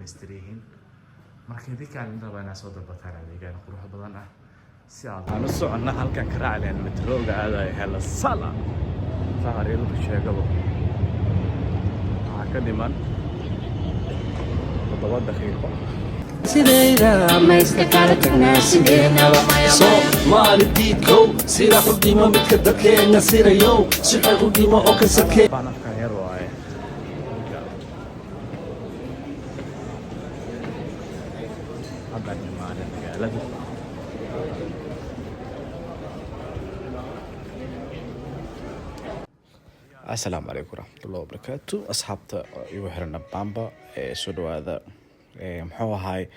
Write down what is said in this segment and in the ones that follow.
dhameystireen markii dadkaan rabana soo dalbataan adeegan qurux badan ah si aan u soconna halkan ka raacleen metroga aaday hela sala saareel u sheegabo ka dhiman 7 daqiiqo sidayda ma iska kala tagnaa sidayna Soomaalidiko sida xudimo midka dadkeena sirayo si xaq u dhimo oo ka sakee banafkan yar waaye hadda nimaada magaalada السلام عليكم ورحمة الله وبركاته أصحابتا يوحرنا بامبا سو دوادا محو هاي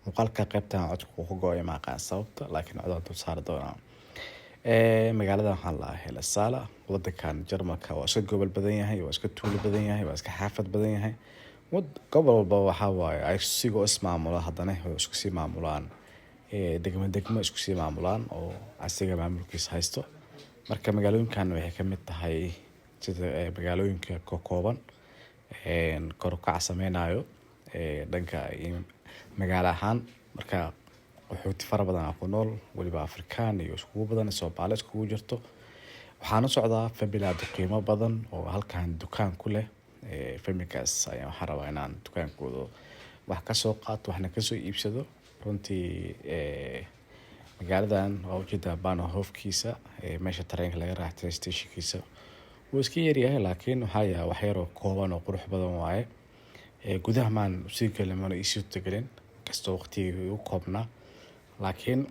مقالكا قيبتان عدكو هقوية ماقان صوبتا لكن عدوان تبصار دونا مقالدا waxaan lahaa hela saala wadankan Jarmalka waa iska gobol badan yahay waa iska tuulo badan yahay waa iska xaafad badan yahay gobol walba waxa waaye ay sigoo ismaamulo haddana way isku sii maamulaan degmo isku sii maamulaan oo asiga maamulkiisa haysto marka magaalooyinkan waxay ka mid tahay sida magaalooyinka kooban kor u kac sameeynayo dhanka magaalo ahaan marka wuxuu fara badan ku nool waliba Afrikaan iyo isku badan Soomaali isku jirto waxaan socdaa familada qiimo badan oo halkan dukaan ku leh familkaas ayaan xarabaa inaan dukaankooda wax ka soo qaato waxna ka soo iibsado runtii magaaladan waa ujeeda Bahnhofkiisa meesha tareenka laga raacay stationkiisa wuu iska yaryahay laakiin waxa wax yar oo kooban oo qurux badan waaye gudaha maan si kaleemana isu tagalin kasto waqtiga uu koobna laakiin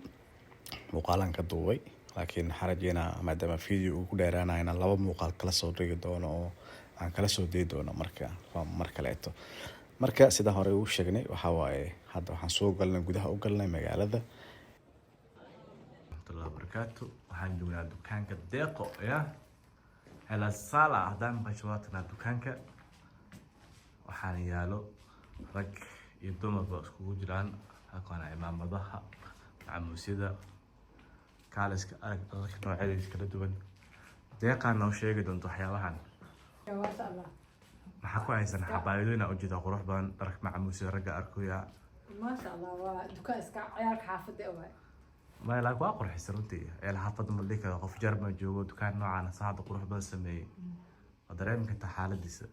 muuqaalan ka duubay laakiin xarajina maadaama video uu ku dheeraanayna laba muuqaal kala soo dhigi doono oo aan kala soo deey doono marka leeto marka sida hore uu sheegnay waxa waaye hadda waxaan soo galnay gudaha u galnay magaalada Allah barakaatu waxaan joognaa dukaanka deeqo hela sala hadaan bashawaatna dukaanka waxaan yaalo rag iyo dumarba iskugu jiraan halkaan imaamadaha macamuusida kaaliska arag dadka noocyadiisa kala duwan deeqaan noo sheegi doonto waxyaabahan maxaa ku haysan xabaayadooyina ujeeda qurux badan dharka macamuusida ragga arkuya ما شاء الله ودكان اسكا عيالك حافظ واي ما لا waa qurxis runtii ee xaafad malika qof jarma joogo dukaan noocan saacad qurux badan sameeyay dareemka xaaladiisa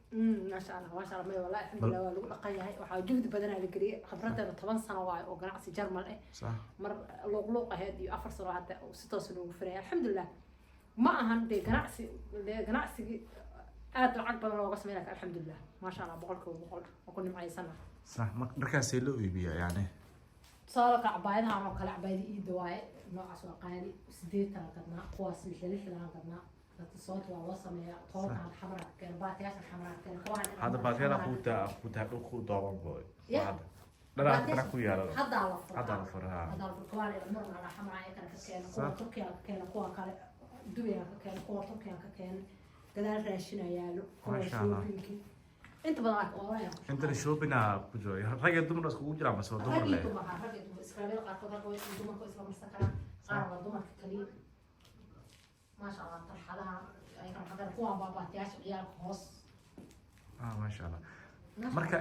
ما شاء الله ما شاء الله ما والله الحمد لله waa lagu dhaqan yahay waxa juhdi badan la gariye khibradda 10 sano waay oo ganacsi Jarmal ah صح mar luuq ahayd iyo 4 sano hadda oo si toos loogu firay alxamdulillah ma ahan de ganacsi aad lacag badan looga sameeyay alxamdulillah ma sha Allah boqolkiiba boqol ku nimcaysana صح markaas ay loo iibiyo yani صارك عبايدها أنا كلا عبايدي إيد واي نوع سواء قالي سديت كنا قواس مثل كنا الصوت والوصل يا طول عن حمرات كان باتياش الحمرات كان كواحد هذا بعدين أخو دارم بوي لا تركوا يا لا هذا على فر هذا على فر هذا على كوان المر على حمراء كان كوا تركيا كان كوا كان دبي كان كوا تركيا كان قدر راشنا يالو ما شاء الله انت بضعك ورايا انت اللي شو بنا كجوي رجع دمر اسكو جرا بس دمر له رجع اسكابيل قاعد كوي دمر كويس لما استكان قارب دمر كليل ما شاء الله ترحلها اي كان قدر كوا بابا تياش عيال خاص ما شاء الله marka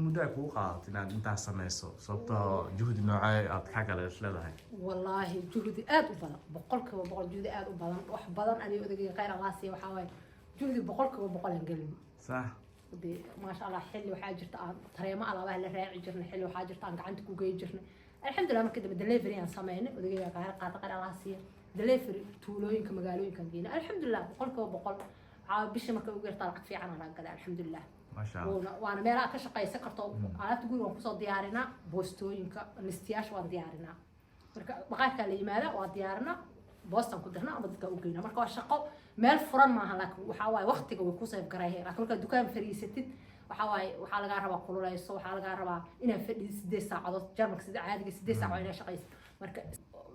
muddo ku qaat inaad inta sameyso sababtoo juhdi noocay aad ka kala leedahay wallahi juhdi aad u badan boqolkiiba boqol juhdi aad u badan wax badan ani odagay khayr Allah si waxa way juhdi boqolkiiba boqol aan galin صح ما شاء الله حلو وحاجرت طريقة على وهلا راعي جرنا حلو وحاجرت عن قعدت كوجي جرنا الحمد لله ما كده بدليفري عن سمعنا ودقيقة قاعد قاعد الله سير دليفري تولوين كمجالوين كان جينا الحمد لله بقول بيش ما كوجي طلعت في عنا كذا الحمد لله ما شاء الله وانا ما راك شقي سكرت على تقول وقصة ديارنا بوستوين كالاستياش وديارنا بقى كلي ماذا وديارنا بوستن كدرنا أبدك أوجينا مركوا الشقة مال فرن معها لك وحواي وقتك ويكوسف جرايه لكن كل دكان فريستد وحواي وحال جاربا قولوا لا يسوي وحال جاربا إنه في 6 ساعات جرمك 6 عادي 6 ساعات وإنه شقيس مركا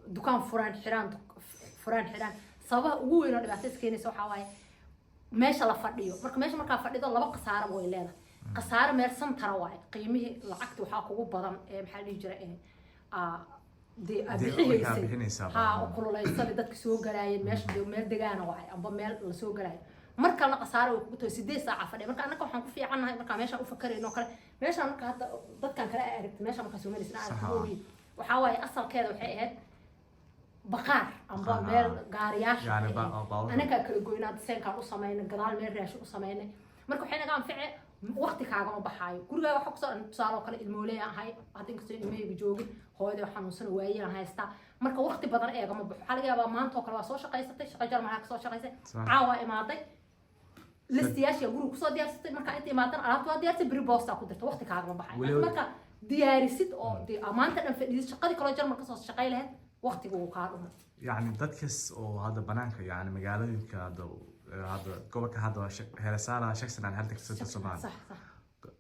دكان فرن حيران صبا هو إنه اللي بعتز كيني سو حواي ماشى الله فرديو مركا فرديو الله بقى صار بوي لنا قصار مرسم ترواي قيمه العقد وحاكوا بدن محل يجرى دي أبيحيسي ها وكل لا يصير دتك سوق جراي مش دي ميل دجانا واحد أما ميل سوق جراي marka la qasaaro way kugu tahay 8 saac fadhiya marka anaka waxaan ku fiicanahay marka meesha u fakarayno kale meesha marka hadda dadkan kale ay aragtay meesha marka Soomaaliya aan waxa waaye asalkeeda waxay ahayd baqaar amba meel gaariyaasha anaka kala goynaad seenkaan u sameeyay gadaal meel raashin u sameeyay marka waxay naga anficay waqti kaaga ma baxaayo guriga waxa ku soo tusaale kale ilmooley ahay hadin kastoo ilmeyga joogin hooyada xanuunsan waayeen haysta marka waqti badan eega ma baxo xal yaaba maanta oo kale waa soo shaqaysatay shaqo jar maxaa ka soo shaqaysay caawa imaaday listiyaasha guriga ku soo diyaarsatay marka inta imaadan alaabta waa diyaarsatay biri boosta ku dirto waqti kaaga ma baxaayo marka diyaarisid oo amaanta dhan fadhiis shaqadii kale jar marka soo shaqay lahayd waqtigu uu ka dhumo يعني dadkas oo hada banaanka yani magaalooyinka hada gobolka hada heesaala shaqsan aan halka sida Soomaaliya صح صح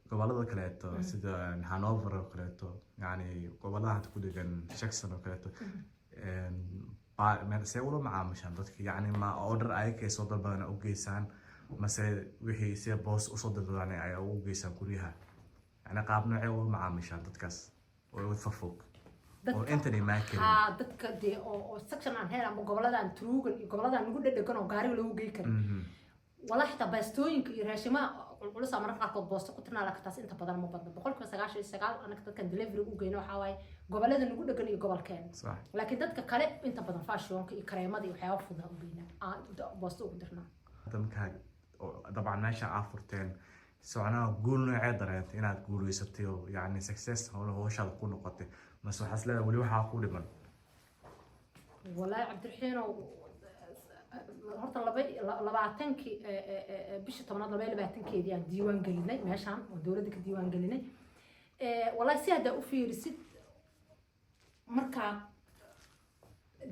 gobolada kaleeto sida Hanover oo kaleeto yani gobolada ku degan shaqsan oo kaleeto ma se wala macaamishan dadka yani ma order ay ka soo dalbadaan u geysaan mase wixii si boos u soo dalbadaan ay u geysaan guriyaha yani qaab noocee wala macaamishan dadkas oo fafog oo intani ma keen dadka de oo section aan heer ama goboladaan truugan iyo goboladaan nagu dhadhagan oo gaariga lagu geey karo wala xitaa baastooyinka iyo raashima culus ama marka qaarkood boosto ku tirnaa lacagtaas inta badan ma badna 99% anaka dadkan delivery u geeyno waxa waaye gobolada nagu dhagan iyo gobolkeen laakiin dadka kale inta badan fashionka iyo kareemada iyo waxyaabo fudud u geeyna boosto ugu dirnaa dadka طبعا meesha afurteen soconaa guul noocee dareent inaad guuleysatay oo yani success hawshaada ku noqotay mas waxaas leedahay wali waxaa ku dhiman والله عبد الرحيم horta 20 bisha 10 20 aan diiwaan gelinay meeshan oo dawladda ka diiwaan gelinay wallahi si hada u fiirisid marka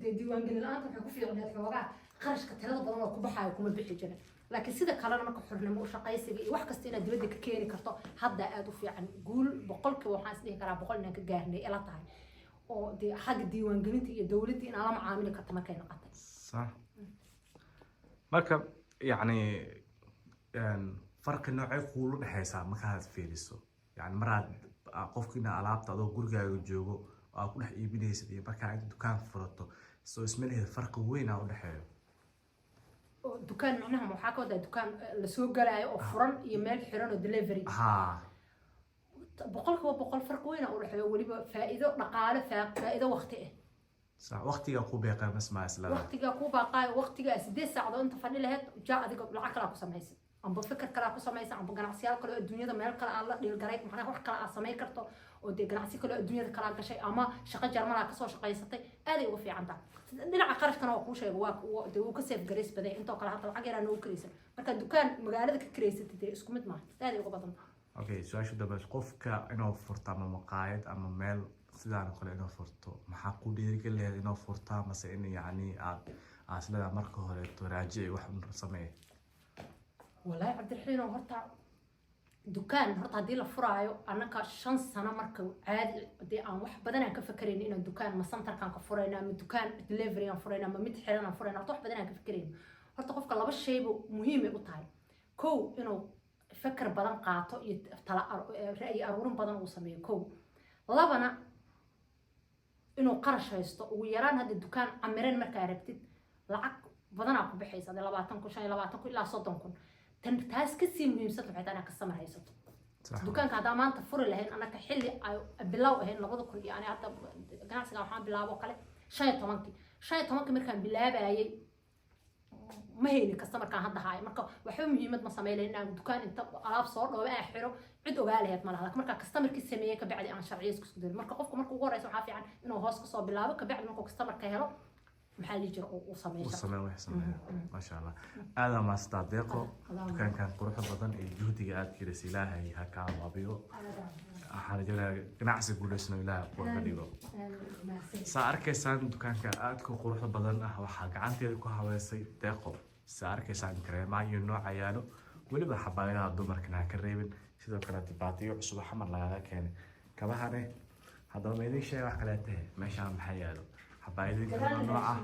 diiwaan gelin aan waxa ku fiicnaa xoogaa qarashka tirada badan oo ku baxayo kuma bixi jirin laakiin sida kalena marka xornimo u shaqaysiga iyo wax kasta inaad dawladda ka keeni karto hadda aad u fiican guul boqolkiiba waxaan isdhihi karaa 100 inaan ka gaarnay ila tahay oo xaq diiwaan gelinta iyo dawladda in aan la macaamili karto markay noqotay صح marka yani farqi noocay kuulu dhaxaysa markaad fiiriso yani maraad qofkina alaabta adoo gurigaaga joogo oo ku dhex iibinaysid iyo marka aad dukaan furato soo ismaleeyahay farqi weyn u dhaxeeyo dukaan macnaha waxa ka wada dukaan la soo galaayo oo furan iyo meel xiran oo delivery boqol farq weyn u dhaxeeyo waliba faa'iido dhaqaale faa'iido waqti ah صح وقتي أكو بيقى مسمع إسلام وقتي أكو بقى وقتي أسدي ساعة أنت فني لهت جاء ذيك العقل أكو سميس أم بفكر كلا أكو سميس أم بجناسيال كلا الدنيا ده مال كلا الله للجريك معنا واحد كلا سمي كرتو ودي جناسي كلا الدنيا ده كلا كشيء أما شقة جرمنا كسر شقة يسطي هذه وفي عندك دلع عقارش كنا وكل شيء واك وكسر جريس بدأ أنت كلا حتى العقارة نو كريسة مركز الدكان مقالة كريسة تدي اسكمت معه هذه وقبضنا أوكي سؤال شو ده بس قف كإنه فرط أما مقاعد أما مال sidaan kale inoo furto maxaa ku dhiirigeliyay inoo furtaa mase in yani aad aslada marka hore raajici wax u sameey wallahi Abdi Raxiin horta dukaan horta hadii la furaayo anaka 5 sano marka caadi hadii aan wax badan aan ka fakareen inaan dukaan ma centerkan ka furayna ama dukaan delivery aan furayna ama mid xiran aan furayna wax badan aan ka fakareen horta qofka laba shay muhiim u tahay kow inuu fakar badan qaato iyo tala ra'yi aruurin badan uu sameeyo kow labana inuu qarash haysto ugu yaraan hadii dukaan amireen marka aragtid lacag badan ku bixaysa 20,000 ilaa 30,000 tan taas ka sii muhiimsan waxay tahay ka samar haysato dukaanka hada maanta furi lahayn anaka xilli ay bilow ahayn 2,000 yani hadda ganacsiga waxaan bilaabo kale 15 markaan bilaabayay ma hayni customerkaan hadda haay marka waxa muhiimad ma sameeyay inaan dukaan inta alaab soo dhoobo aan xiro cid ogaaleed ma laha marka customerkii sameeyay ka bacdi aan sharciyeed isku diray marka qofku markuu ugu horeyso waxa fiican inuu hoos ka soo bilaabo ka bacdi markuu customerka helo maxaa li jiro oo sameeyo ma sha Allah aad ma stadeeqo dukaankan quruxda badan ee juhdiga aad kirisay ilaahay ha ka waabiyo waxaan jeclahay ganacsi guuleysno ilaahay ku dhigo saa arkaysaan dukaanka aad ku quruxda badan ah waxa gacanteeda ku haweysay deeqo saa arkaysaan kareema iyo nooc ayaalo waliba xabaayadaha dumarkana ka reebin sidoo kale tibaatiyo cusub xamar laga keenay kabahane hadaba meedii shay wax kale tahay meesha maxay yaalo حبايبي كمان نوعه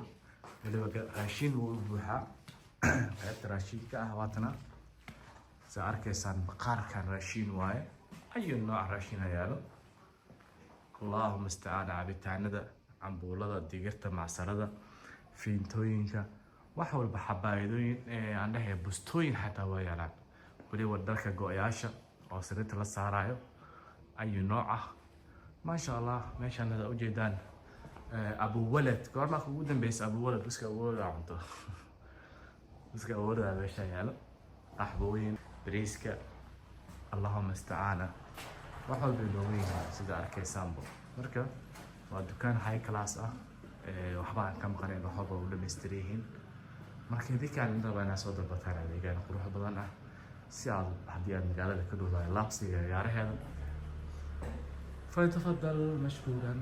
اللي هو راشين وبوحة قلت راشين كأهواتنا سأركيسان بقار كان راشين واي أي نوع راشين هيالو اللهم استعان عبيتان ده عم بولده ديجرت مع سرده فين توينك wax walba xabaayadooyin aan dhahay bustooyin xataa waa yaalaan waliba dharka go-yaasha oo sariirta la saarayo ayu nooc ah maasha allah meeshaan hada ujeedaan abu walad goorma ugu dambeysay abu walad iska awooda cunto iska awooda meesha yaalo qaxbooyin bariiska allahumma istacaana wax walba loogu yahay sida arkaysaanbo marka waa dukaan high class ah waxba aan ka maqanayn wax walba u dhammaystiran marka idinkaan inta inaa soo dalbataan adeegaan qurux badan ah si aad haddii aad magaalada ka dhowdahay laabsiga ciyaaraheeda فليتفضل مشكورا.